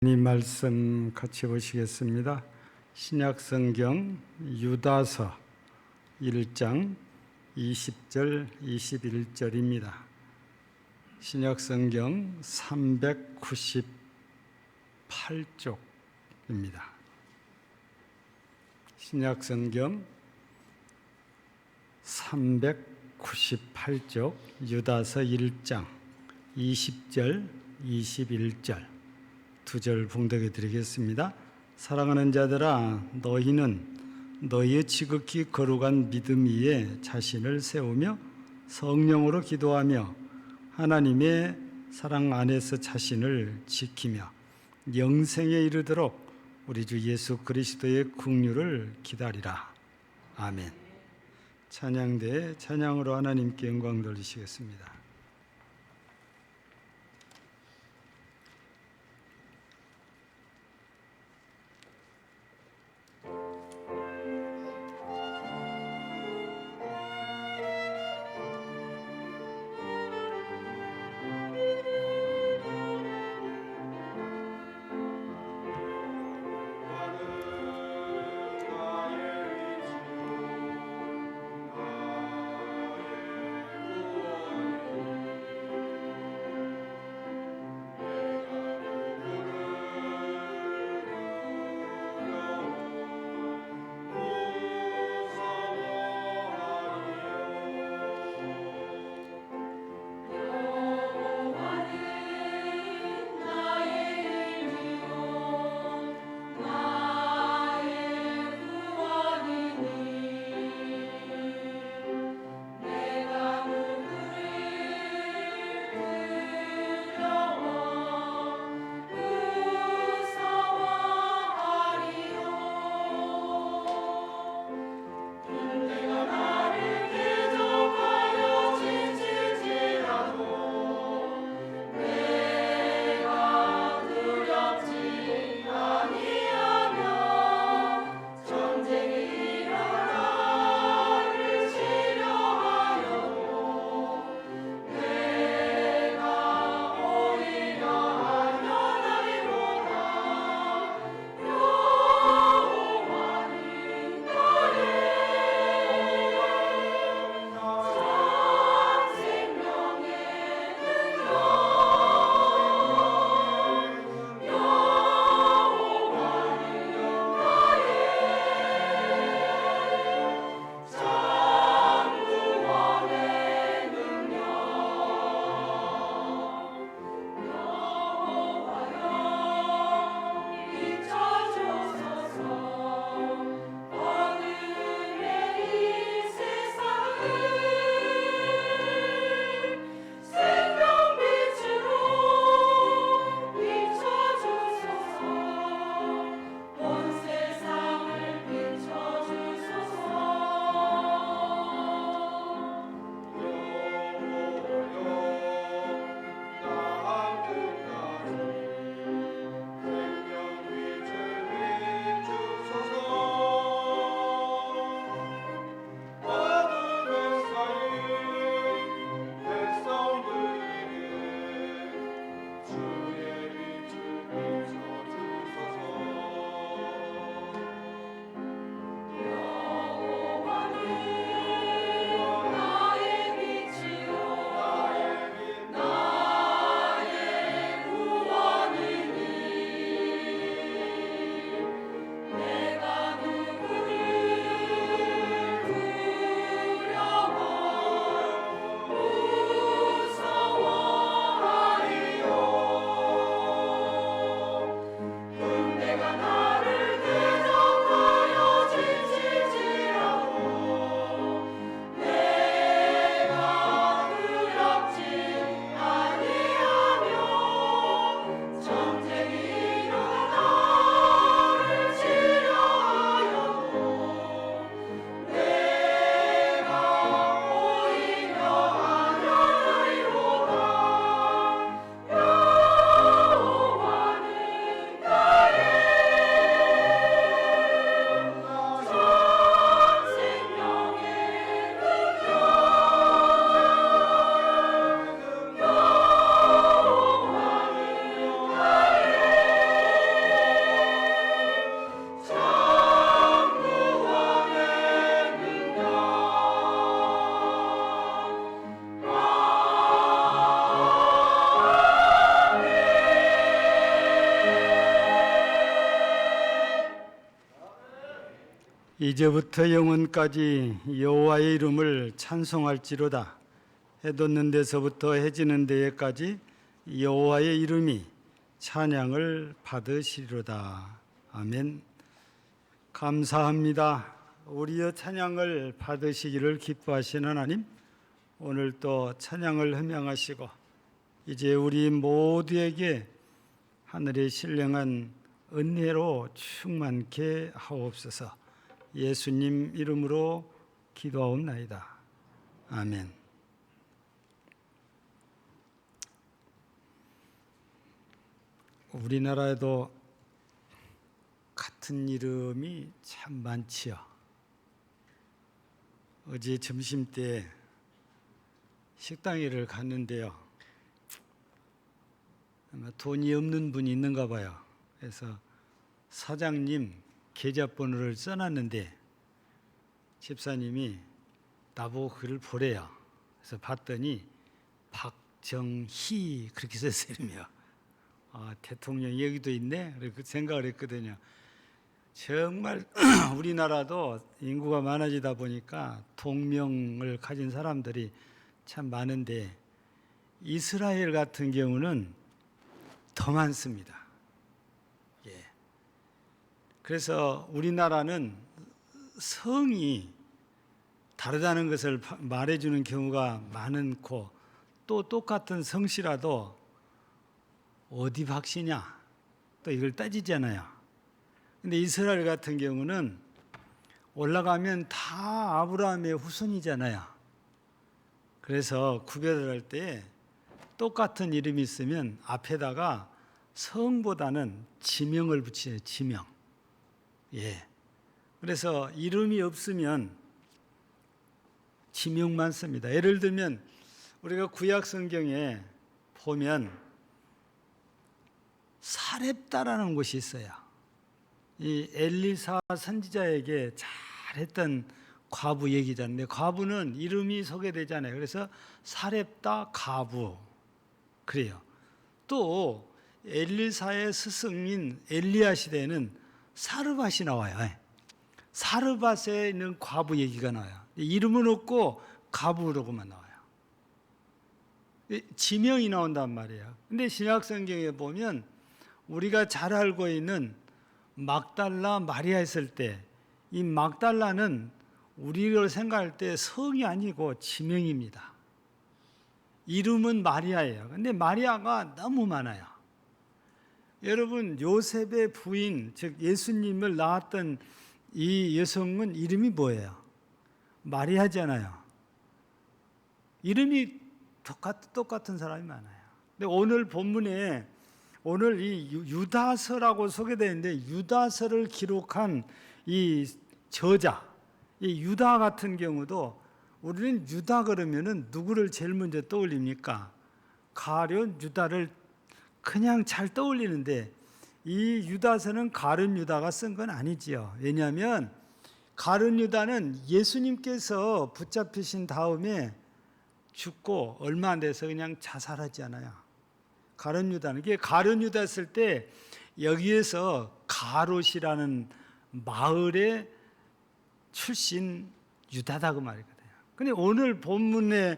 이 말씀 같이 보시겠습니다. 신약성경 유다서 1장 20절 21절입니다. 신약성경 398쪽입니다. 신약성경 398쪽 유다서 1장 20절 21절 두 절 봉독해 드리겠습니다. 사랑하는 자들아, 너희는 너희의 지극히 거룩한 믿음 위에 자신을 세우며 성령으로 기도하며 하나님의 사랑 안에서 자신을 지키며 영생에 이르도록 우리 주 예수 그리스도의 긍휼을 기다리라. 아멘. 찬양대에 찬양으로 하나님께 영광 돌리시겠습니다. 이제부터 영원까지 여호와의 이름을 찬송할지로다. 해 돋는 데서부터 해 지는 데에까지 여호와의 이름이 찬양을 받으시리로다. 아멘. 감사합니다. 우리의 찬양을 받으시기를 기뻐하시는 하나님, 오늘 또 찬양을 함양하시고 이제 우리 모두에게 하늘의 신령한 은혜로 충만케 하옵소서. 예수님 이름으로 기도하옵나이다. 아멘. 우리나라에도 같은 이름이 참 많지요. 어제 점심때 식당에를 갔는데요. 아마 돈이 없는 분이 있는가 봐요. 그래서 사장님 계좌번호를 써놨는데 집사님이 나보고 그걸 보래요. 그래서 봤더니 박정희 그렇게 썼어요. 대통령이 여기도 있네. 그렇게 생각을 했거든요. 정말 우리나라도 인구가 많아지다 보니까 동명을 가진 사람들이 참 많은데 이스라엘 같은 경우는 더 많습니다. 그래서 우리나라는 성이 다르다는 것을 말해주는 경우가 많고 또 똑같은 성씨라도 어디 박씨냐 또 이걸 따지잖아요. 근데 이스라엘 같은 경우는 올라가면 다 아브라함의 후손이잖아요. 그래서 구별을 할 때 똑같은 이름이 있으면 앞에다가 성보다는 지명을 붙여요. 지명. 그래서 이름이 없으면 지명만 씁니다. 예를 들면 우리가 구약 성경에 보면 사렙다라는 곳이 있어요. 이 엘리사 선지자에게 잘했던 과부 얘기잖아요. 과부는 이름이 소개되잖아요. 그래서 사렙다 과부 그래요. 또 엘리사의 스승인 엘리야 시대에는 사르밧이 나와요. 사르밧에 있는 과부 얘기가 나와요. 이름은 없고 과부라고만 나와요. 지명이 나온단 말이에요. 근데 신약 성경에 보면 우리가 잘 알고 있는 막달라 마리아 했을 때 이 막달라는 우리로 생각할 때 성이 아니고 지명입니다. 이름은 마리아예요. 근데 마리아가 너무 많아요. 여러분 요셉의 부인 즉 예수님을 낳았던 이 여성은 이름이 뭐예요? 마리아잖아요. 이름이 똑같은 사람이 많아요. 근데 오늘 본문에 오늘 이 유다서라고 소개되어 있는데 유다서를 기록한 이 저자 이 유다 같은 경우도 우리는 유다 그러면은 누구를 제일 먼저 떠올립니까? 가룟 유다를 그냥 잘 떠올리는데 이 유다서는 가룟 유다가 쓴 건 아니지요. 왜냐하면 가룟 유다는 예수님께서 붙잡히신 다음에 죽고 얼마 안 돼서 그냥 자살하잖아요. 가룟 유다는 이게 가룟 유다 했을 때 여기에서 가롯이라는 마을의 출신 유다다 그 말이거든요. 근데 오늘 본문에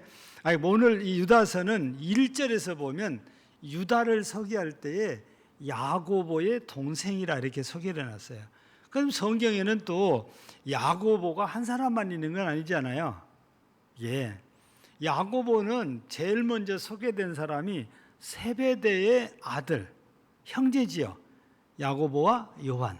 오늘 이 유다서는 1절에서 보면 유다를 소개할 때에 야고보의 동생이라 이렇게 소개를 해놨어요. 그럼 성경에는 또 야고보가 한 사람만 있는 건 아니잖아요. 야고보는 제일 먼저 소개된 사람이 세베대의 아들, 형제지요. 야고보와 요한.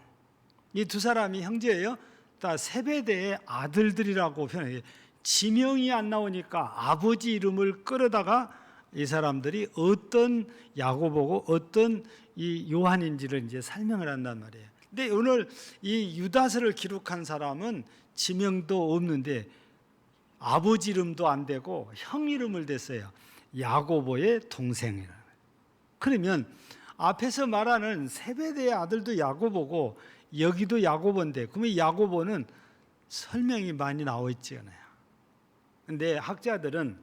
이 두 사람이 형제예요. 다 세베대의 아들들이라고 표현해요. 지명이 안 나오니까 아버지 이름을 끌어다가 이 사람들이 어떤 야고보고 어떤 이 요한인지를 이제 설명을 한단 말이에요. 근데 오늘 이 유다서를 기록한 사람은 지명도 없는데 아버지 이름도 안 되고 형 이름을 댔어요. 야고보의 동생이라. 그러면 앞에서 말하는 세베대의 아들도 야고보고 여기도 야고보인데 그러면 야고보는 설명이 많이 나와 있지 않아요. 근데 학자들은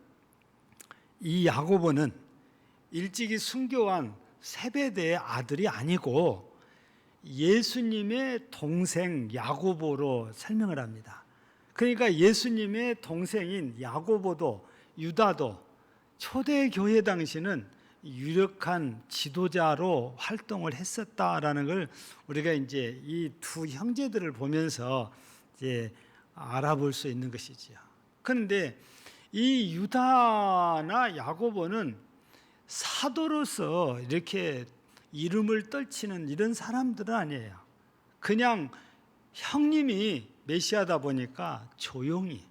이 야고보는 일찍이 순교한 세베대의 아들이 아니고 예수님의 동생 야고보로 설명을 합니다. 그러니까 예수님의 동생인 야고보도 유다도 초대교회 당시는 유력한 지도자로 활동을 했었다라는 걸 우리가 이제 이 두 형제들을 보면서 이제 알아볼 수 있는 것이지요. 그런데 이 유다나 야고보는 사도로서 이렇게 이름을 떨치는 이런 사람들은 아니에요. 그냥 형님이 메시아다 보니까 조용히,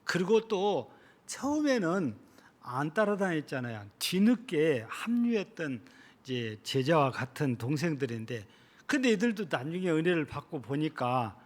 그리고 또 처음에는 안 따라다녔잖아요. 뒤늦게 합류했던 이제 제자와 같은 동생들인데, 근데 이들도 나중에 은혜를 받고 보니까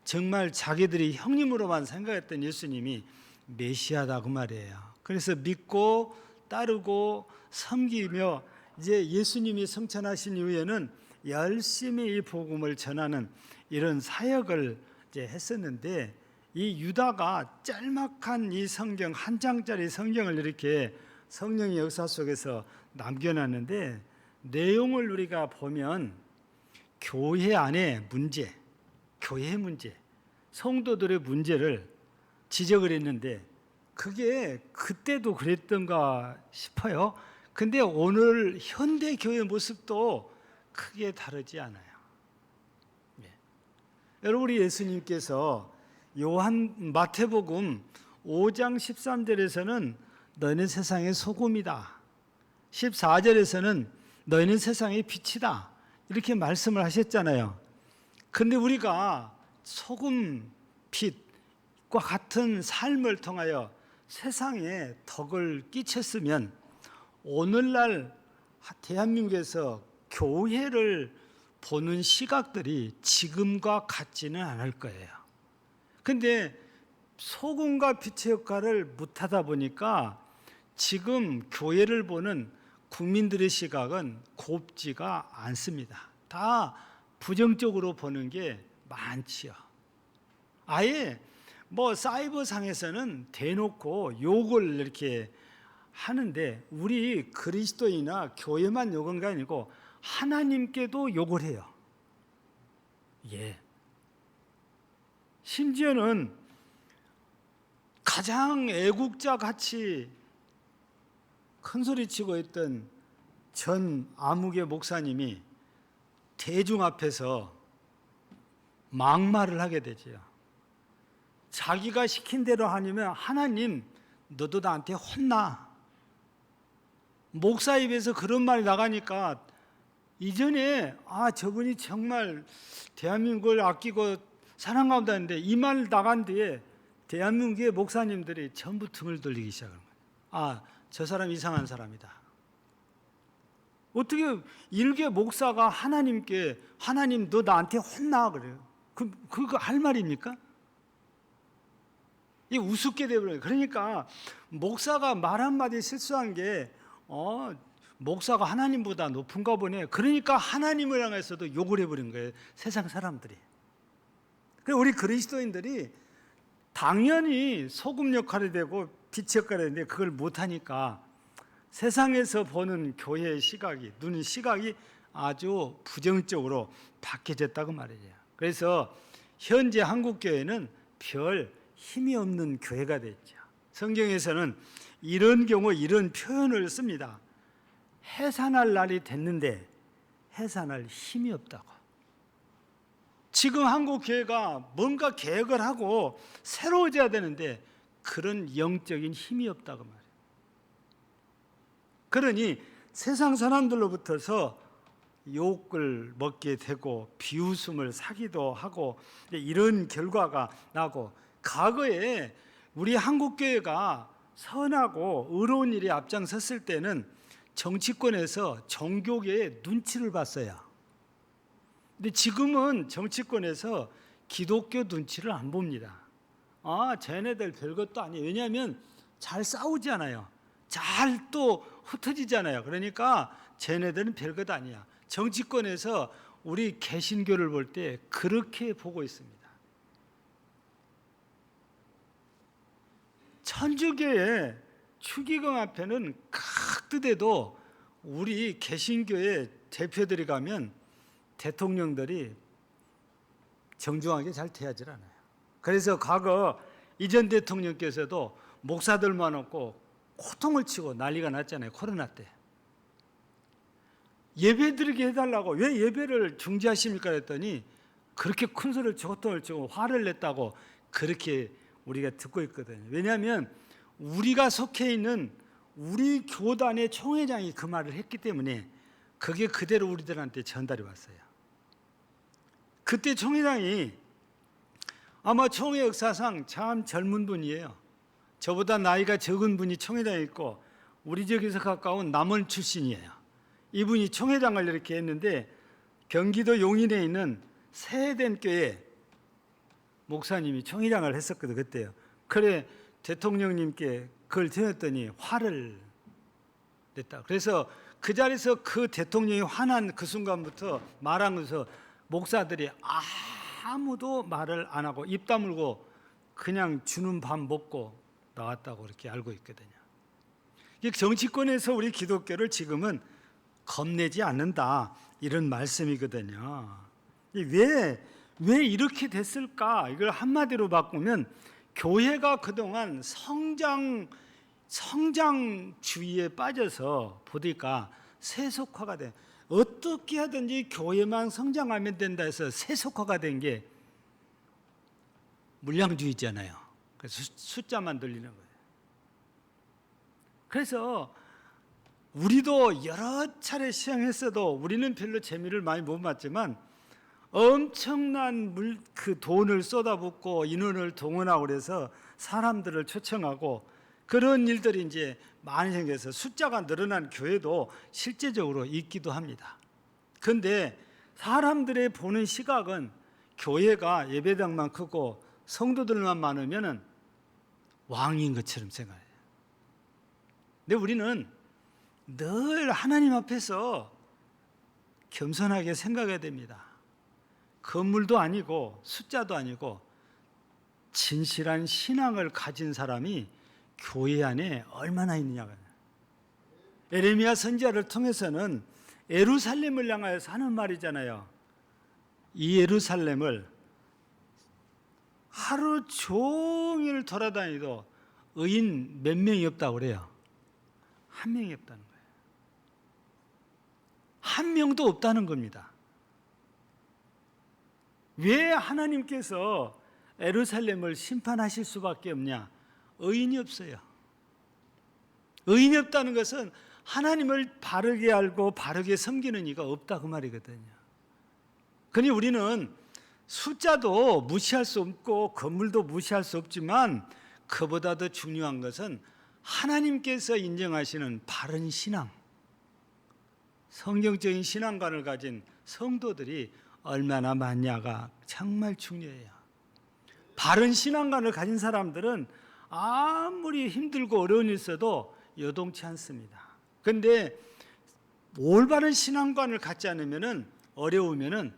정말 자기들이 형님으로만 생각했던 예수님이 메시아다 그 말이에요. 그래서 믿고 따르고 섬기며 이제 예수님이 성천하신 이후에는 열심히 이 복음을 전하는 이런 사역을 이제 했었는데, 이 유다가 짤막한 이 성경 한 장짜리 성경을 이렇게 성령의 역사 속에서 남겨놨는데, 내용을 우리가 보면 교회 안에 문제, 교회 문제, 성도들의 문제를 지적을 했는데, 그게 그때도 그랬던가 싶어요. 근데 오늘 현대 교회 모습도 크게 다르지 않아요. 여러분, 우리 예수님께서 마태복음 5장 13절에서는 너희는 세상의 소금이다, 14절에서는 너희는 세상의 빛이다, 이렇게 말씀을 하셨잖아요. 근데 우리가 소금, 빛과 같은 삶을 통하여 세상에 덕을 끼쳤으면 오늘날 대한민국에서 교회를 보는 시각들이 지금과 같지는 않을 거예요. 근데 소금과 빛의 역할을 못하다 보니까 지금 교회를 보는 국민들의 시각은 곱지가 않습니다. 다 부정적으로 보는 게 많지요. 아예 뭐 사이버상에서는 대놓고 욕을 이렇게 하는데, 우리 그리스도인이나 교회만 욕은 게 아니고 하나님께도 욕을 해요. 심지어는 가장 애국자 같이 큰 소리 치고 있던 전 아무개 목사님이 대중 앞에서 막말을 하게 되죠. 자기가 시킨 대로 하면 하나님 너도 나한테 혼나. 목사 입에서 그런 말이 나가니까 이전에 저분이 정말 대한민국을 아끼고 사랑한다 했는데, 이 말 나간 뒤에 대한민국의 목사님들이 전부 등을 돌리기 시작한 거예요. 저 사람 이상한 사람이다. 어떻게 일개 목사가 하나님께 하나님 너 나한테 혼나 그래요? 그거 할 말입니까? 이 우습게 되버려요. 그러니까 목사가 말 한마디 실수한 게 목사가 하나님보다 높은가 보네. 그러니까 하나님을 향해서도 욕을 해버린 거예요, 세상 사람들이. 우리 그리스도인들이 당연히 소금 역할이 되고 빛 역할이 되는데 그걸 못하니까 세상에서 보는 교회의 시각이, 눈의 시각이 아주 부정적으로 바뀌어졌다고 말이에요. 그래서 현재 한국교회는 별 힘이 없는 교회가 됐죠. 성경에서는 이런 경우 이런 표현을 씁니다. 해산할 날이 됐는데 해산할 힘이 없다고. 지금 한국 교회가 뭔가 개혁을 하고 새로워져야 되는데 그런 영적인 힘이 없다고 말이에요. 그러니 세상 사람들로부터서 욕을 먹게 되고 비웃음을 사기도 하고 이런 결과가 나고, 과거에 우리 한국교회가 선하고 의로운 일에 앞장섰을 때는 정치권에서 종교계의 눈치를 봤어요. 근데 지금은 정치권에서 기독교 눈치를 안 봅니다. 쟤네들 별것도 아니에요. 왜냐하면 잘 싸우잖아요. 잘 또 흩어지잖아요. 그러니까 쟤네들은 별것 아니야. 정치권에서 우리 개신교를 볼 때 그렇게 보고 있습니다. 천주교의 추기경 앞에는 각듯해도 우리 개신교의 대표들이 가면 대통령들이 정중하게 잘 대하지 않아요. 그래서 과거 이전 대통령께서도 목사들만 없고 고통을 치고 난리가 났잖아요. 코로나 때. 예배 드리게 해달라고 왜 예배를 중지하십니까 했더니 그렇게 큰 소리를 고통을 치고 화를 냈다고 그렇게 우리가 듣고 있거든요. 왜냐하면 우리가 속해 있는 우리 교단의 총회장이 그 말을 했기 때문에 그게 그대로 우리들한테 전달이 왔어요. 그때 총회장이 아마 총회 역사상 참 젊은 분이에요. 저보다 나이가 적은 분이 총회장이 있고 우리 지역에서 가까운 남원 출신이에요. 이분이 총회장을 이렇게 했는데 경기도 용인에 있는 세된 교회 목사님이 총회장을 했었거든 그때요. 그래 대통령님께 그걸 전했더니 화를 냈다. 그래서 그 자리에서 그 대통령이 화난 그 순간부터 말하면서 목사들이 아무도 말을 안 하고 입 다물고 그냥 주는 밥 먹고 나왔다고 그렇게 알고 있거든요. 정치권에서 우리 기독교를 지금은 겁내지 않는다 이런 말씀이거든요. 왜 이렇게 됐을까? 이걸 한마디로 바꾸면 교회가 그동안 성장주의에 빠져서 보니까 세속화가 돼. 어떻게 하든지 교회만 성장하면 된다 해서 세속화가 된 게 물량주의잖아요. 그래서 숫자만 늘리는 거예요. 그래서 우리도 여러 차례 시행했어도 우리는 별로 재미를 많이 못 봤지만 엄청난 그 돈을 쏟아붓고 인원을 동원하고 그래서 사람들을 초청하고 그런 일들이 이제 많이 생겨서 숫자가 늘어난 교회도 실제적으로 있기도 합니다. 그런데 사람들의 보는 시각은 교회가 예배당만 크고 성도들만 많으면 왕인 것처럼 생각해요. 근데 우리는 늘 하나님 앞에서 겸손하게 생각해야 됩니다. 건물도 아니고 숫자도 아니고 진실한 신앙을 가진 사람이 교회 안에 얼마나 있느냐가. 에레미야 선지자를 통해서는 예루살렘을 향하여서 하는 말이잖아요. 이 예루살렘을 하루 종일 돌아다니도 의인 몇 명이 없다고 그래요. 한 명이 없다는 거예요. 한 명도 없다는 겁니다. 왜 하나님께서 예루살렘을 심판하실 수밖에 없냐? 의인이 없어요. 의인이 없다는 것은 하나님을 바르게 알고 바르게 섬기는 이가 없다 그 말이거든요. 그러니 우리는 숫자도 무시할 수 없고 건물도 무시할 수 없지만 그보다 더 중요한 것은 하나님께서 인정하시는 바른 신앙, 성경적인 신앙관을 가진 성도들이 얼마나 많냐가 정말 중요해요. 바른 신앙관을 가진 사람들은 아무리 힘들고 어려운 일 있어도 요동치 않습니다. 그런데 올바른 신앙관을 갖지 않으면 어려우면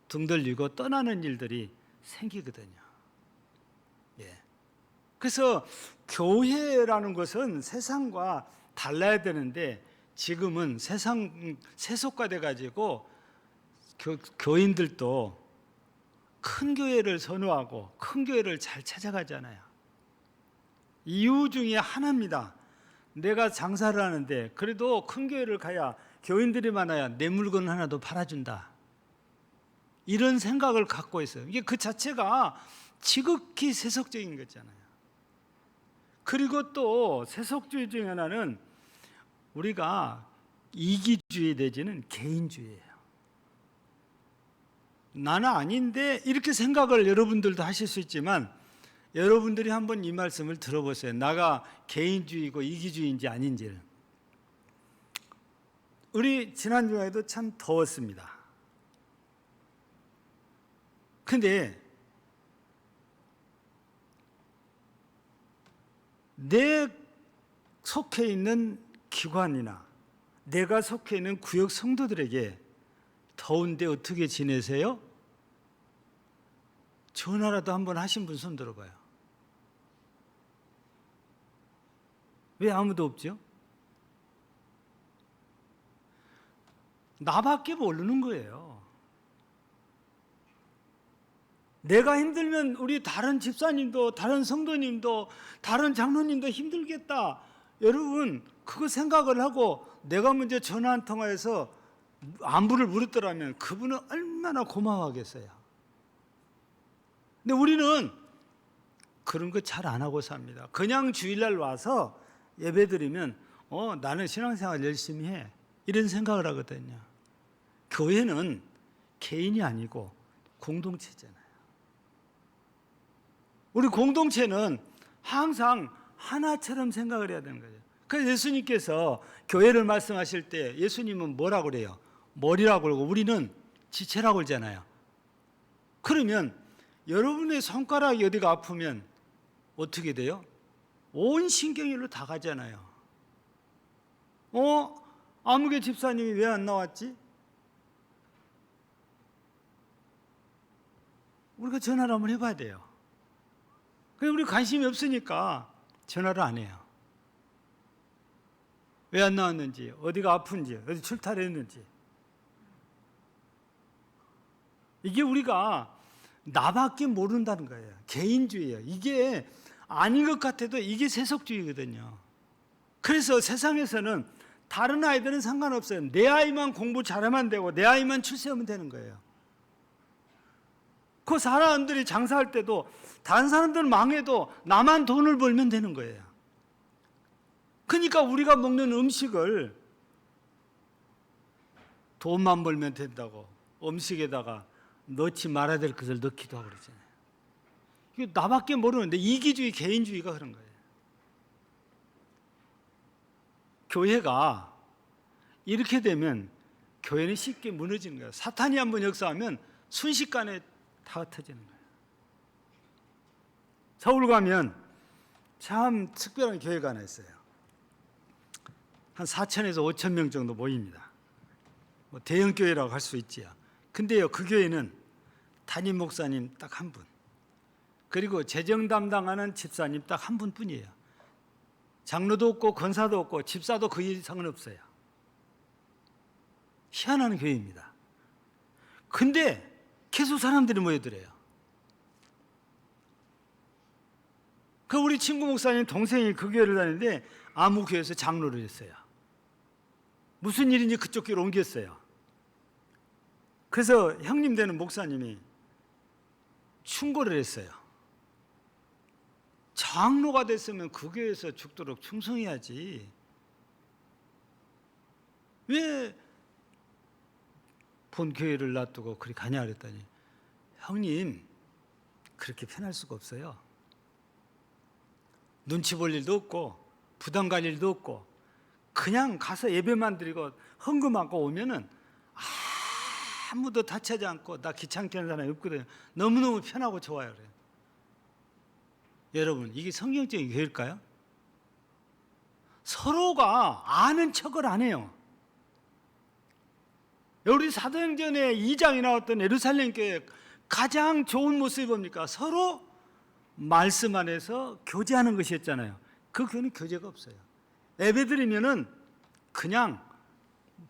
등 돌리고 떠나는 일들이 생기거든요. 예. 그래서 교회라는 것은 세상과 달라야 되는데 지금은 세속화돼 가지고 교인들도 큰 교회를 선호하고 큰 교회를 잘 찾아가잖아요. 이유 중에 하나입니다. 내가 장사를 하는데 그래도 큰 교회를 가야 교인들이 많아야 내 물건 하나도 팔아준다. 이런 생각을 갖고 있어요. 이게 그 자체가 지극히 세속적인 거잖아요. 그리고 또 세속주의 중에 하나는 우리가 이기주의 내지는 개인주의예요. 나는 아닌데 이렇게 생각을 여러분들도 하실 수 있지만 여러분들이 한번 이 말씀을 들어보세요. 나가 개인주의고 이기주의인지 아닌지를. 우리 지난주에도 참 더웠습니다. 근데 내 속해 있는 기관이나 내가 속해 있는 구역 성도들에게 더운데 어떻게 지내세요? 전화라도 한번 하신 분 손 들어봐요. 왜 아무도 없죠? 나밖에 모르는 거예요. 내가 힘들면 우리 다른 집사님도, 다른 성도님도, 다른 장로님도 힘들겠다. 여러분, 그거 생각을 하고 내가 먼저 전화 한 통화해서 안부를 물었더라면 그분은 얼마나 고마워하겠어요. 근데 우리는 그런 거 잘 안 하고 삽니다. 그냥 주일날 와서 예배드리면 나는 신앙생활 열심히 해, 이런 생각을 하거든요. 교회는 개인이 아니고 공동체잖아요. 우리 공동체는 항상 하나처럼 생각을 해야 되는 거죠. 그래서 예수님께서 교회를 말씀하실 때 예수님은 뭐라고 그래요? 머리라고 그러고 우리는 지체라고 그러잖아요. 그러면 여러분의 손가락이 어디가 아프면 어떻게 돼요? 온 신경일로 다 가잖아요. 아무개 집사님이 왜 안 나왔지? 우리가 전화를 한번 해봐야 돼요. 근데 우리 관심이 없으니까 전화를 안 해요. 왜 안 나왔는지, 어디가 아픈지, 어디 출타를 했는지. 이게 우리가 나밖에 모른다는 거예요. 개인주의예요. 이게 아닌 것 같아도 이게 세속주의거든요. 그래서 세상에서는 다른 아이들은 상관없어요. 내 아이만 공부 잘하면 되고 내 아이만 출세하면 되는 거예요. 그 사람들이 장사할 때도 다른 사람들은 망해도 나만 돈을 벌면 되는 거예요. 그러니까 우리가 먹는 음식을 돈만 벌면 된다고 음식에다가 넣지 말아야 될 것을 넣기도 하고 그러잖아요. 이게 나밖에 모르는데 이기주의, 개인주의가 그런 거예요. 교회가 이렇게 되면 교회는 쉽게 무너지는 거예요. 사탄이 한번 역사하면 순식간에 다 흩어지는 거예요. 서울 가면 참 특별한 교회가 하나 있어요. 한 4,000에서 5,000 명 정도 모입니다. 뭐 대형 교회라고 할 수 있지요. 근데요, 그 교회는 담임 목사님 딱 한 분, 그리고 재정 담당하는 집사님 딱 한 분뿐이에요. 장로도 없고 권사도 없고 집사도 그 이상은 없어요. 희한한 교회입니다. 근데 계속 사람들이 모여들어요. 그 우리 친구 목사님 동생이 그 교회를 다니는데 아무 교회에서 장로를 했어요. 무슨 일인지 그쪽 교회로 옮겼어요. 그래서 형님 되는 목사님이 충고를 했어요. 장로가 됐으면 그 교회에서 죽도록 충성해야지. 왜 본 교회를 놔두고 그리 가냐 그랬더니, 형님 그렇게 편할 수가 없어요. 눈치 볼 일도 없고 부담 갈 일도 없고 그냥 가서 예배만 드리고 헌금하고 오면은 아무도 다치지 않고 나 귀찮게 하는 사람이 없거든요. 너무너무 편하고 좋아요. 그래요. 여러분, 이게 성경적인 교회일까요? 서로가 아는 척을 안 해요. 우리 사도행전에 2장에 나왔던 예루살렘 교회 가장 좋은 모습이 뭡니까? 서로 말씀 안에서 교제하는 것이었잖아요. 그 교회는 교제가 없어요. 예배 드리면은 그냥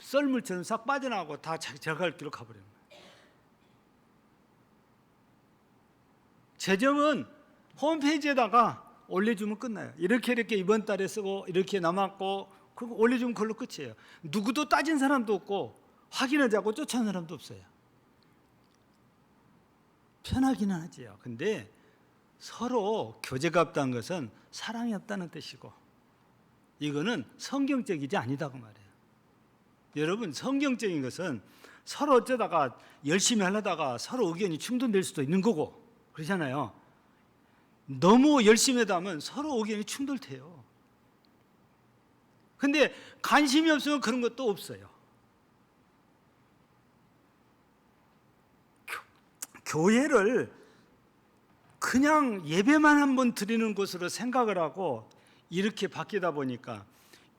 썰물처럼 싹 빠져나가고 다 저갈 길로 가버리는 거예요. 재정은 홈페이지에다가 올려주면 끝나요. 이렇게 이번 달에 쓰고 이렇게 남았고 그거 올려주면 그걸로 끝이에요. 누구도 따진 사람도 없고 확인하자고 쫓아오는 사람도 없어요. 편하기는 하지요. 근데 서로 교제가 없다는 것은 사랑이 없다는 뜻이고 이거는 성경적이지 아니다고 말해요. 여러분, 성경적인 것은 서로 어쩌다가 열심히 하려다가 서로 의견이 충돌될 수도 있는 거고 그러잖아요. 너무 열심히 하다 보면 서로 의견이 충돌돼요. 근데 관심이 없으면 그런 것도 없어요. 교회를 그냥 예배만 한번 드리는 곳으로 생각을 하고 이렇게 바뀌다 보니까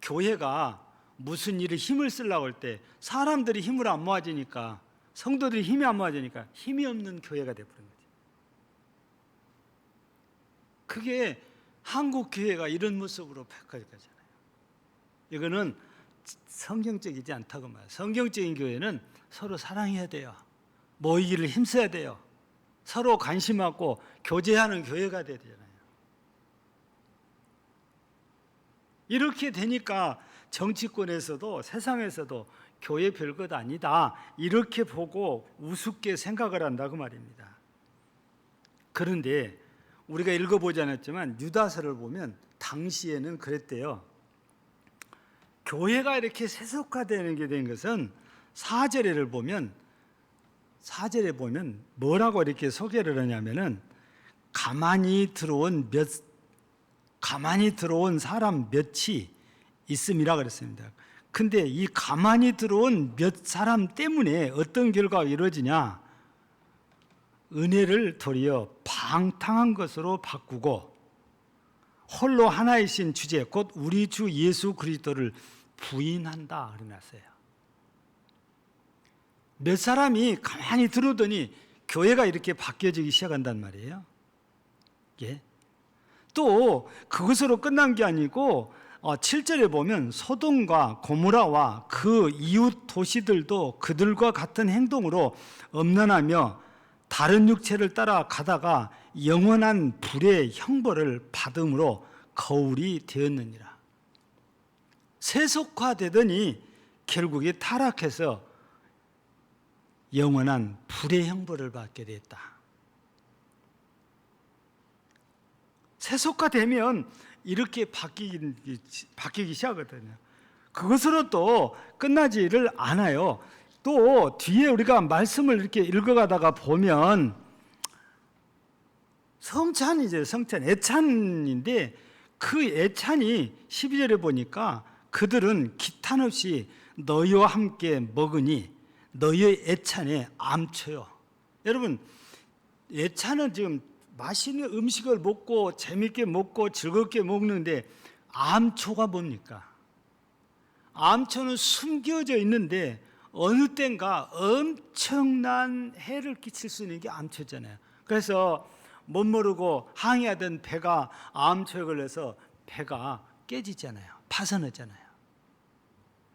교회가 무슨 일에 힘을 쓰려고 할 때 사람들이 힘을 안 모아지니까 성도들이 힘이 안 모아지니까 힘이 없는 교회가 되어버린 거죠. 그게 한국 교회가 이런 모습으로 바뀌어가잖아요. 이거는 성경적이지 않다고 말해요. 성경적인 교회는 서로 사랑해야 돼요. 모이기를 힘써야 돼요. 서로 관심하고 교제하는 교회가 돼야 되잖아요. 이렇게 되니까 정치권에서도 세상에서도 교회 별것 아니다 이렇게 보고 우습게 생각을 한다고 말입니다. 그런데 우리가 읽어보지 않았지만 유다서를 보면 당시에는 그랬대요. 교회가 이렇게 세속화되는 게 된 것은 4절에 보면 뭐라고 이렇게 소개를 하냐면은 가만히 들어온 사람 몇이 있음이라 그랬습니다. 근데 이 가만히 들어온 몇 사람 때문에 어떤 결과가 이루어지냐? 은혜를 도리어 방탕한 것으로 바꾸고 홀로 하나이신 주제 곧 우리 주 예수 그리스도를 부인한다 그래놨어요. 몇 사람이 가만히 들어오더니 교회가 이렇게 바뀌어지기 시작한단 말이에요. 예. 또 그것으로 끝난 게 아니고 7절에 보면 소돔과 고모라와 그 이웃 도시들도 그들과 같은 행동으로 엄난하며 다른 육체를 따라 가다가 영원한 불의 형벌을 받음으로 거울이 되었느니라. 세속화되더니 결국에 타락해서 영원한 불의 형벌을 받게 됐다. 세속화되면 이렇게 바뀌기 시작하거든요. 그것으로 또 끝나지를 않아요. 또 뒤에 우리가 말씀을 이렇게 읽어가다가 보면 성찬이죠. 성찬, 애찬인데 그 애찬이 12절에 보니까 그들은 기탄 없이 너희와 함께 먹으니 너희의 애찬에 암초요. 여러분, 애찬은 지금 맛있는 음식을 먹고 재밌게 먹고 즐겁게 먹는데 암초가 뭡니까? 암초는 숨겨져 있는데 어느 땐가 엄청난 해를 끼칠 수 있는 게 암초잖아요. 그래서 못 모르고 항해하던 배가 암초에 걸려서 배가 깨지잖아요. 파손하잖아요.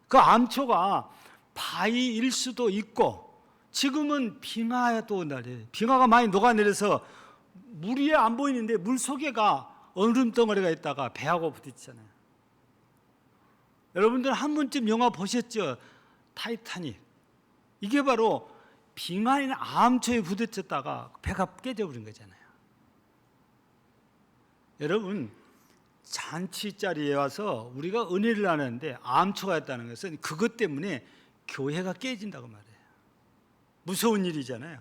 그 암초가 바위일 수도 있고 지금은 빙하도 날이에요. 빙하가 많이 녹아내려서 물 위에 안 보이는데 물 속에가 얼음 덩어리가 있다가 배하고 부딪히잖아요. 여러분들 한 번쯤 영화 보셨죠? 타이타닉. 이게 바로 빙하인 암초에 부딪혔다가 배가 깨져버린 거잖아요. 여러분, 잔치 자리에 와서 우리가 은혜를 나누는데 암초가 있다는 것은 그것 때문에 교회가 깨진다고 말해요. 무서운 일이잖아요.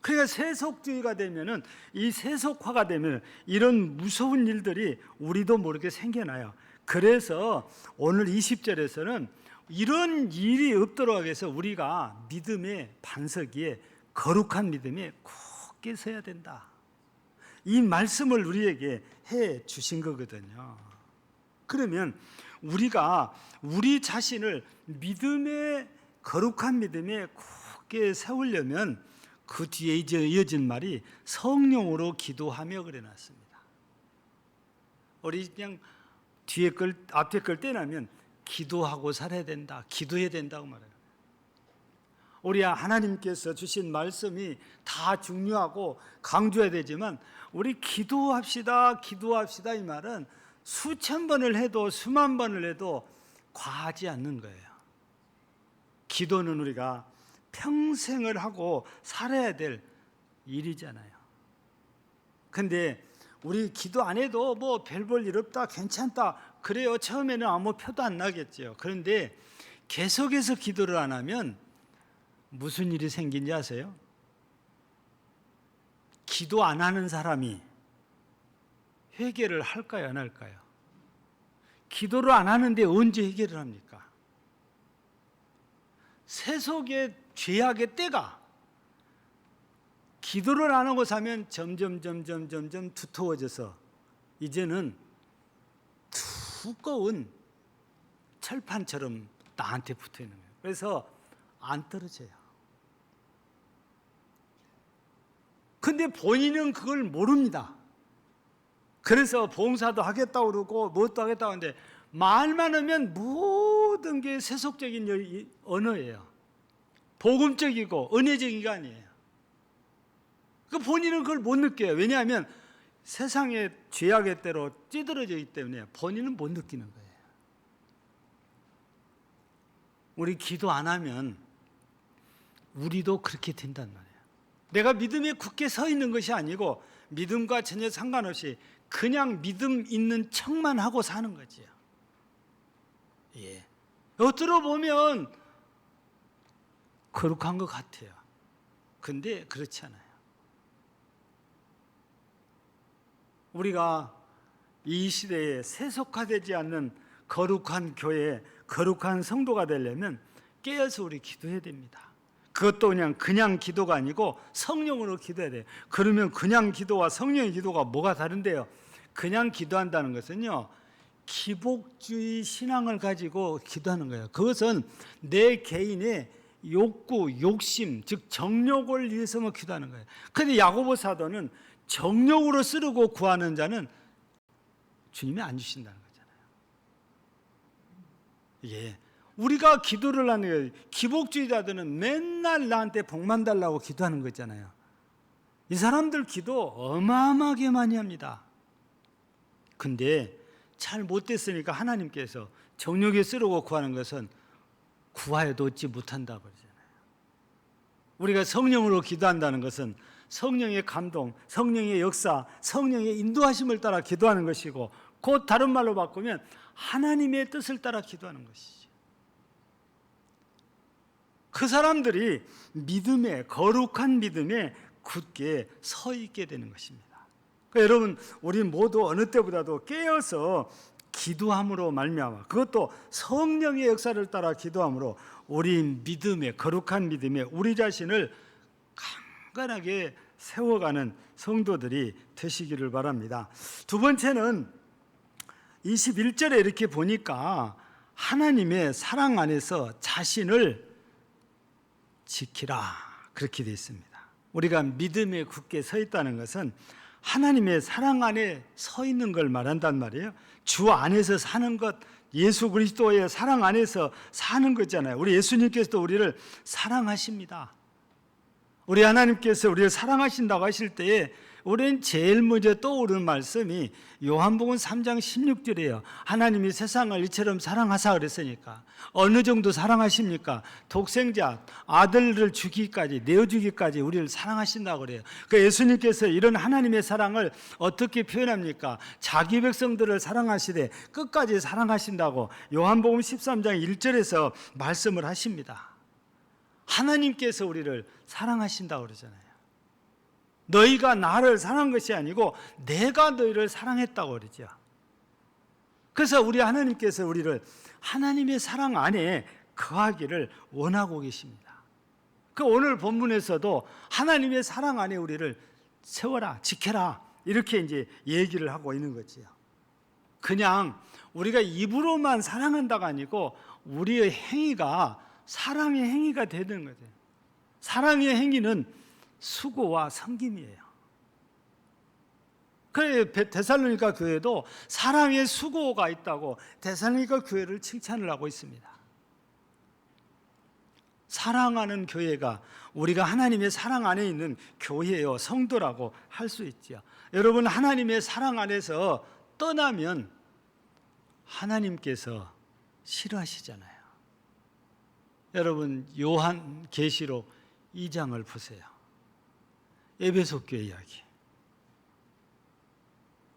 그러니까 세속주의가 되면은, 이 세속화가 되면 이런 무서운 일들이 우리도 모르게 생겨나요. 그래서 오늘 20절에서는 이런 일이 없도록 하기 위해서 우리가 믿음의 반석 위에 거룩한 믿음에 굳게 서야 된다. 이 말씀을 우리에게 해 주신 거거든요. 그러면 우리가 우리 자신을 믿음의 거룩한 믿음에 굳게 세우려면 그 뒤에 이어진 말이 성령으로 기도하며 그래놨습니다. 우리 그냥 뒤에 걸 앞에 걸 떼나면 기도하고 살아야 된다, 기도해야 된다고 말해요. 우리 하나님께서 주신 말씀이 다 중요하고 강조해야 되지만 우리 기도합시다, 기도합시다 이 말은 수천 번을 해도 수만 번을 해도 과하지 않는 거예요. 기도는 우리가 평생을 하고 살아야 될 일이잖아요. 근데 우리 기도 안 해도 뭐 별 볼 일 없다, 괜찮다 그래요. 처음에는 아무 표도 안 나겠죠. 그런데 계속해서 기도를 안 하면 무슨 일이 생긴지 아세요? 기도 안 하는 사람이 회개를 할까요, 안 할까요? 기도를 안 하는데 언제 회개를 합니까? 세속의 죄악의 때가 기도를 안 하고 사면 점점 두터워져서 이제는 두꺼운 철판처럼 나한테 붙어 있는 거예요. 그래서 안 떨어져요. 근데 본인은 그걸 모릅니다. 그래서 봉사도 하겠다고 그러고 무엇도 하겠다고 하는데 말만 하면 모든 게 세속적인 언어예요. 복음적이고 은혜적인 게 아니에요. 그 본인은 그걸 못 느껴요. 왜냐하면 세상의 죄악의 때로 찌들어져 있기 때문에 본인은 못 느끼는 거예요. 우리 기도 안 하면 우리도 그렇게 된단 말이에요. 내가 믿음에 굳게 서 있는 것이 아니고 믿음과 전혀 상관없이 그냥 믿음 있는 척만 하고 사는 거지요. 예. 겉으로 보면 거룩한 것 같아요. 근데 그렇지 않아요. 우리가 이 시대에 세속화되지 않는 거룩한 교회, 거룩한 성도가 되려면 깨어서 우리 기도해야 됩니다. 그것도 그냥 기도가 아니고 성령으로 기도해야 돼요. 그러면 그냥 기도와 성령의 기도가 뭐가 다른데요? 그냥 기도한다는 것은요, 기복주의 신앙을 가지고 기도하는 거예요. 그것은 내 개인의 욕구, 욕심, 즉 정욕을 위해서만 기도하는 거예요. 그런데 야고보 사도는 정욕으로 쓰르고 구하는 자는 주님이 안 주신다는 거잖아요. 예. 우리가 기도를 하는 거예요. 기복주의자들은 맨날 나한테 복만 달라고 기도하는 거 있잖아요. 이 사람들 기도 어마어마하게 많이 합니다. 근데 잘 못됐으니까 하나님께서 정욕에 쓰르고 구하는 것은 구하여도 얻지 못한다고 그러잖아요. 우리가 성령으로 기도한다는 것은 성령의 감동, 성령의 역사, 성령의 인도하심을 따라 기도하는 것이고, 곧 다른 말로 바꾸면 하나님의 뜻을 따라 기도하는 것이죠. 그 사람들이 믿음에, 거룩한 믿음에 굳게 서 있게 되는 것입니다. 그러니까 여러분, 우리 모두 어느 때보다도 깨어서 기도함으로 말미암아, 그것도 성령의 역사를 따라 기도함으로 우리 믿음에, 거룩한 믿음에 우리 자신을 강건하게 세워가는 성도들이 되시기를 바랍니다. 두 번째는 21절에 이렇게 보니까 하나님의 사랑 안에서 자신을 지키라, 그렇게 되어 있습니다. 우리가 믿음에 굳게 서 있다는 것은 하나님의 사랑 안에 서 있는 걸 말한단 말이에요. 주 안에서 사는 것, 예수 그리스도의 사랑 안에서 사는 거잖아요. 우리 예수님께서도 우리를 사랑하십니다. 우리 하나님께서 우리를 사랑하신다고 하실 때에 우리는 제일 먼저 떠오르는 말씀이 요한복음 3장 16절이에요. 하나님이 세상을 이처럼 사랑하사 그랬으니까. 어느 정도 사랑하십니까? 독생자 아들을 주기까지, 내어주기까지 우리를 사랑하신다고 그래요. 그러니까 예수님께서 이런 하나님의 사랑을 어떻게 표현합니까? 자기 백성들을 사랑하시되 끝까지 사랑하신다고 요한복음 13장 1절에서 말씀을 하십니다. 하나님께서 우리를 사랑하신다고 그러잖아요. 너희가 나를 사랑한 것이 아니고 내가 너희를 사랑했다고 그러죠. 그래서 우리 하나님께서 우리를 하나님의 사랑 안에 거하기를 원하고 계십니다. 그 오늘 본문에서도 하나님의 사랑 안에 우리를 세워라, 지켜라, 이렇게 이제 얘기를 하고 있는 거지요. 그냥 우리가 입으로만 사랑한다가 아니고 우리의 행위가 사랑의 행위가 되는 거죠. 사랑의 행위는 수고와 섬김이에요. 그래 데살로니가 교회도 사랑의 수고가 있다고 데살로니가 교회를 칭찬을 하고 있습니다. 사랑하는 교회가 우리가 하나님의 사랑 안에 있는 교회요, 성도라고 할 수 있죠. 여러분, 하나님의 사랑 안에서 떠나면 하나님께서 싫어하시잖아요. 여러분, 요한계시록 2장을 보세요. 에베소 교회 이야기.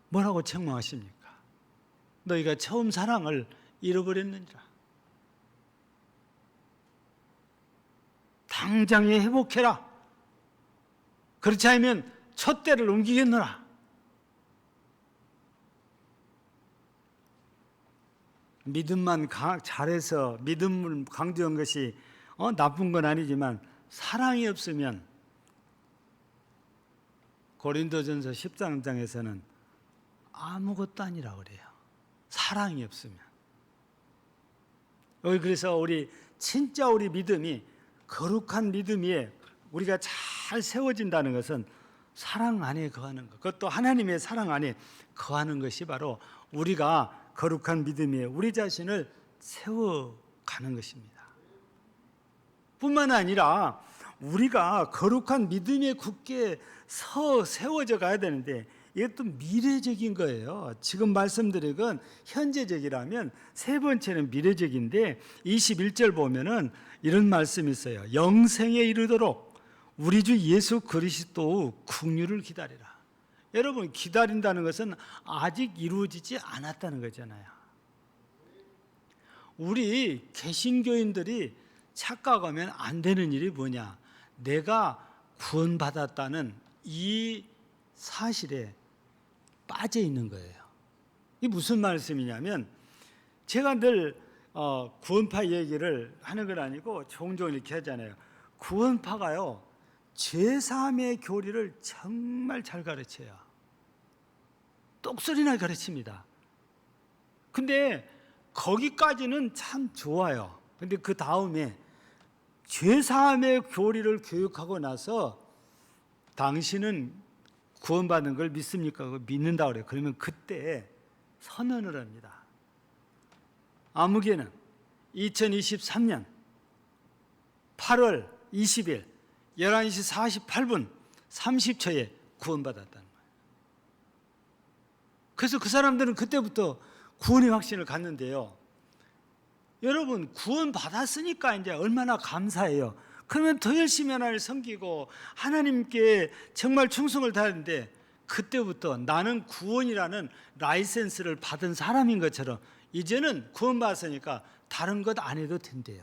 뭐라고 책망하십니까? 너희가 처음 사랑을 잃어버렸느니라. 당장에 회복해라. 그렇지 않으면 촛대를 옮기겠노라. 믿음만 잘해서 믿음을 강조한 것이 나쁜 건 아니지만 사랑이 없으면 고린도전서 13장에서는 아무것도 아니라고 그래요. 사랑이 없으면. 여기 그래서 진짜 우리 믿음이 거룩한 믿음이 우리가 잘 세워진다는 것은 사랑 안에 거하는 것, 그것도 하나님의 사랑 안에 거하는 것이 바로 우리가 거룩한 믿음에 우리 자신을 세워가는 것입니다. 뿐만 아니라 우리가 거룩한 믿음에 굳게 세워져 가야 되는데 이것도 미래적인 거예요. 지금 말씀드린 건 현재적이라면 세 번째는 미래적인데 21절 보면은 이런 말씀이 있어요. 영생에 이르도록 우리 주 예수 그리스도의 국류를 기다리라. 여러분, 기다린다는 것은 아직 이루어지지 않았다는 거잖아요. 우리 개신교인들이 착각하면 안 되는 일이 뭐냐? 내가 구원받았다는 이 사실에 빠져 있는 거예요. 이게 무슨 말씀이냐면, 제가 늘 구원파 얘기를 하는 건 아니고 종종 이렇게 하잖아요. 구원파가요, 죄사함의 교리를 정말 잘 가르쳐요. 똑소리나 가르칩니다. 근데 거기까지는 참 좋아요. 근데 그 다음에 죄사함의 교리를 교육하고 나서 당신은 구원받는 걸 믿습니까? 믿는다 그래요. 그러면 그때 선언을 합니다. 아무개는 2023년 8월 20일 11시 48분 30초에 구원받았다는 거예요. 그래서 그 사람들은 그때부터 구원의 확신을 갖는데요. 여러분, 구원받았으니까 이제 얼마나 감사해요. 그러면 더 열심히 하나님을 섬기고 하나님께 정말 충성을 다하는데, 그때부터 나는 구원이라는 라이센스를 받은 사람인 것처럼 이제는 구원받았으니까 다른 것 안 해도 된대요.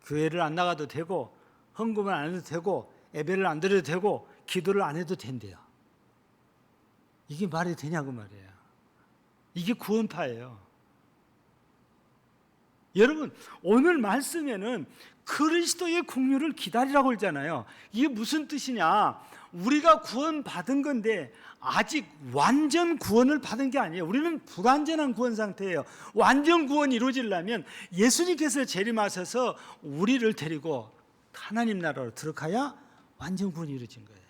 교회를 안 나가도 되고, 헌금을 안 해도 되고, 예배를 안 드려도 되고, 기도를 안 해도 된대요. 이게 말이 되냐고 말이에요. 이게 구원파예요. 여러분, 오늘 말씀에는 그리스도의 국류를 기다리라고 그러잖아요. 이게 무슨 뜻이냐? 우리가 구원받은 건데 아직 완전 구원을 받은 게 아니에요. 우리는 불완전한 구원 상태예요. 완전 구원이 이루어지려면 예수님께서 재림하셔서 우리를 데리고 하나님 나라로 들어가야 완전 구원이 이루어진 거예요.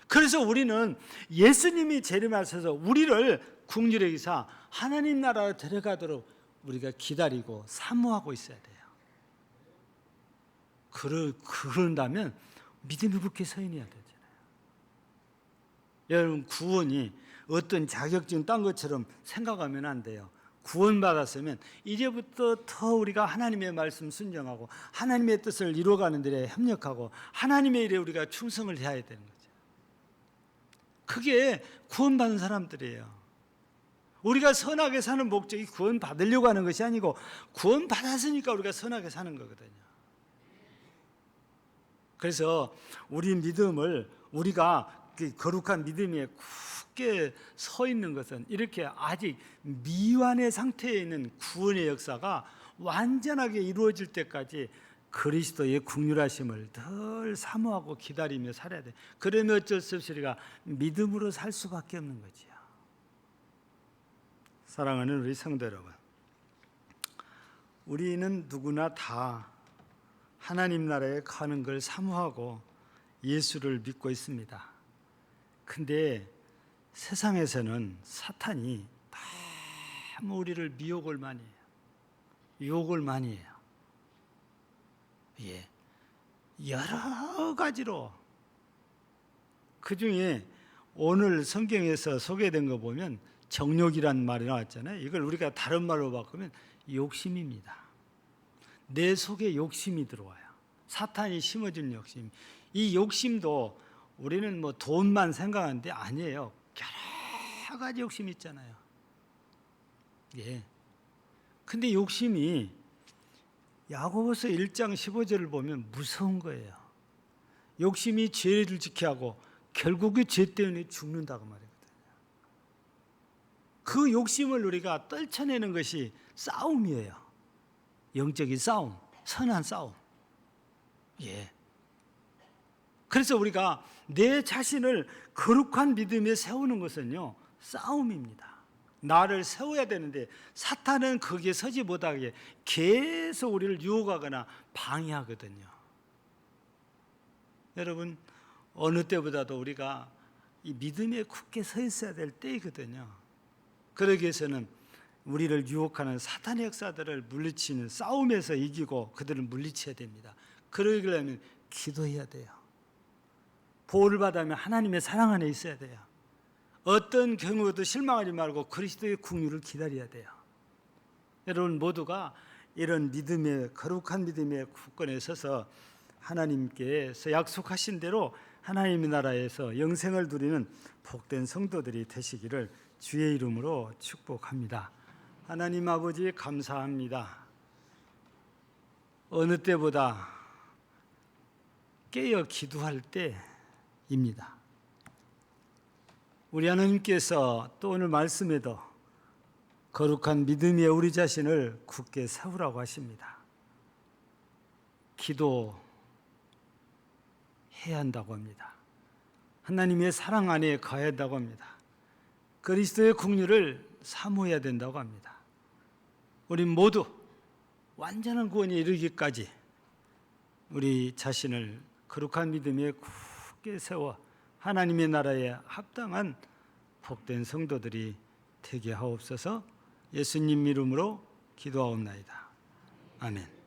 그래서 우리는 예수님이 재림하셔서 우리를 국률의 기사 하나님 나라로 데려가도록 우리가 기다리고 사모하고 있어야 돼요. 그런다면 믿음이 굳게 서인해야 되잖아요. 여러분, 구원이 어떤 자격증 딴 것처럼 생각하면 안 돼요. 구원받았으면 이제부터 더 우리가 하나님의 말씀 순종하고 하나님의 뜻을 이루어가는 데에 협력하고 하나님의 일에 우리가 충성을 해야 되는 거죠. 그게 구원받은 사람들이에요. 우리가 선하게 사는 목적이 구원받으려고 하는 것이 아니고 구원받았으니까 우리가 선하게 사는 거거든요. 그래서 우리 믿음을, 우리가 거룩한 믿음에 굳게 서 있는 것은 이렇게 아직 미완의 상태에 있는 구원의 역사가 완전하게 이루어질 때까지 그리스도의 국률하심을 늘 사모하고 기다리며 살아야 돼. 그러면 어쩔 수 없이 우리가 믿음으로 살 수밖에 없는 거지요. 사랑하는 우리 성도 여러분, 우리는 누구나 다 하나님 나라에 가는 걸 사모하고 예수를 믿고 있습니다. 근데 세상에서는 사탄이 너무 우리를 미혹을 많이 해요. 유혹을 많이 해요. 예, 여러 가지로. 그 중에 오늘 성경에서 소개된 거 보면 정욕이란 말이 나왔잖아요. 이걸 우리가 다른 말로 바꾸면 욕심입니다. 내 속에 욕심이 들어와요. 사탄이 심어준 욕심. 이 욕심도 우리는 뭐 돈만 생각하는데 아니에요. 여러 가지 욕심이 있잖아요. 예. 근데 욕심이 야고보서 1장 15절을 보면 무서운 거예요. 욕심이 죄를 지게 하고 결국에 죄 때문에 죽는다고 말이거든요. 그 욕심을 우리가 떨쳐내는 것이 싸움이에요. 영적인 싸움, 선한 싸움. 예. 그래서 우리가 내 자신을 거룩한 믿음에 세우는 것은요, 싸움입니다. 나를 세워야 되는데 사탄은 거기에 서지 못하게 계속 우리를 유혹하거나 방해하거든요. 여러분, 어느 때보다도 우리가 이 믿음에 굳게 서 있어야 될 때이거든요. 그러기 위해서는 우리를 유혹하는 사탄의 역사들을 물리치는 싸움에서 이기고 그들을 물리쳐야 됩니다. 그러려면 기도해야 돼요. 보호를 받으면 하나님의 사랑 안에 있어야 돼요. 어떤 경우도 실망하지 말고 그리스도의 국류를 기다려야 돼요. 여러분 모두가 이런 믿음의 거룩한 믿음의 굳건에 서서 하나님께서 약속하신 대로 하나님의 나라에서 영생을 누리는 복된 성도들이 되시기를 주의 이름으로 축복합니다. 하나님 아버지 감사합니다. 어느 때보다 깨어 기도할 때입니다. 우리 하나님께서 또 오늘 말씀에도 거룩한 믿음의 우리 자신을 굳게 세우라고 하십니다. 기도해야 한다고 합니다. 하나님의 사랑 안에 가야 한다고 합니다. 그리스도의 국류를 사모해야 된다고 합니다. 우리 모두 완전한 구원에 이르기까지 우리 자신을 거룩한 믿음에 굳게 세워 하나님의 나라에 합당한 복된 성도들이 되게 하옵소서. 예수님 이름으로 기도하옵나이다. 아멘.